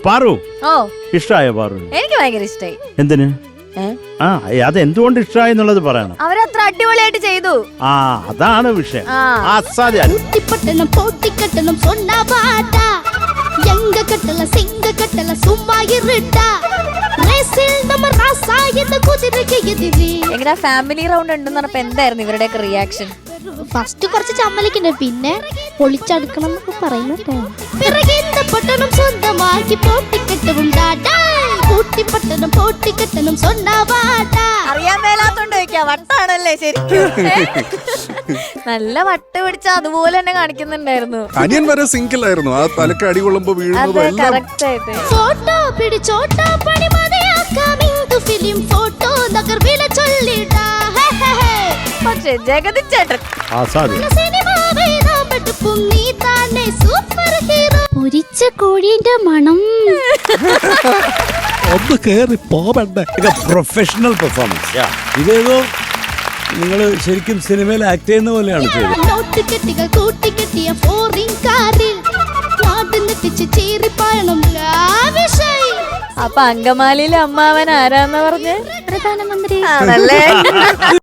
പാറു ഓ ഇഷ്ടായോ പാറു? എനിക്ക് ഭയങ്കര ഇഷ്ടായി. എന്തിന്? അത് എന്തുകൊണ്ട് ഇഷ്ടായി എന്നുള്ളത് പറയണം. അവരത്ര അടിപൊളിയായിട്ട് ചെയ്തു. അതാണ് വിഷയം. പട്ടണം പോട്ടിക്കട്ടണം சொன்ன பாட்டா எங்க கட்டல சிங்க கட்டல சும்மா இருடா ரேசில் நம்ம ராசா இந்த குதிரைக்கு எதிரி. എങ്ങനെ ഫാമിലി റൗണ്ട് ഉണ്ടെന്ന് പറഞ്ഞപ്പോ എന്തായിരുന്നു ഇവരുടെയൊക്കെ റിയാക്ഷൻ? ഫസ്റ്റ് കുറച്ച് ചമ്മലിക്കുണ്ട്, പിന്നെ പൊളിച്ചടുക്കണം എന്നൊക്കെ പറയുന്നുണ്ട്. പിറകിന്റെ പട്ടണം സ്വന്തമാക്കി പോട്ടിക്കെട്ടുണ്ടാടാ കൂട്ടിപ്പട്ടണം പോട്ടിക്കെട്ടണം சொன்ன பாட்டா. അറിയാൻ മേലാത്തോണ്ട് ചോദിക്കാ, വട്ടാണല്ലേ ശരിക്കും? നല്ല വട്ട് പിടിച്ച അതുപോലെ തന്നെ കാണിക്കുന്നുണ്ടായിരുന്നു. അനിയൻ വരെ സിംഗിൾ ആയിരുന്നു. ആ തലക്ക് അടി കൊള്ളുമ്പോ വീഴുന്നത് ഫോട്ടോ പിടിച്ചോട്ടോ പണി മതിയാക്കാമിന്തു ഫിലിം ഫോട്ടോ നഗർവില ചൊല്ലിടാ. പക്ഷേ ജഗതി ചേട്ടൻ സിനിമാവേ നാമ്പെടുപ്പും നീ താനെ സൂപ്പർ ഹീറോ. പൊരിച്ച കോഴിന്റെ മണം ഒന്ന് കേറി പോവണ്ടേ? Professional performance. ഇതേതോ നിങ്ങൾ ശരിക്കും സിനിമയിൽ ആക്ട് ചെയ്യുന്ന പോലെയാണ് ചെയ്തത്. നോട്ട് കെട്ടികൾ കൂട്ടിക്കെട്ടിയ ഫോറിൻ കാറിൽ നാട്ടിനെത്തിച്ച് ചേരിപ്പായണം ലാവിഷായി. അപ്പൊ അങ്കമാലിയിലെ അമ്മാവൻ ആരാന്ന് പറഞ്ഞ്? പ്രധാനമന്ത്രി ആണല്ലേ?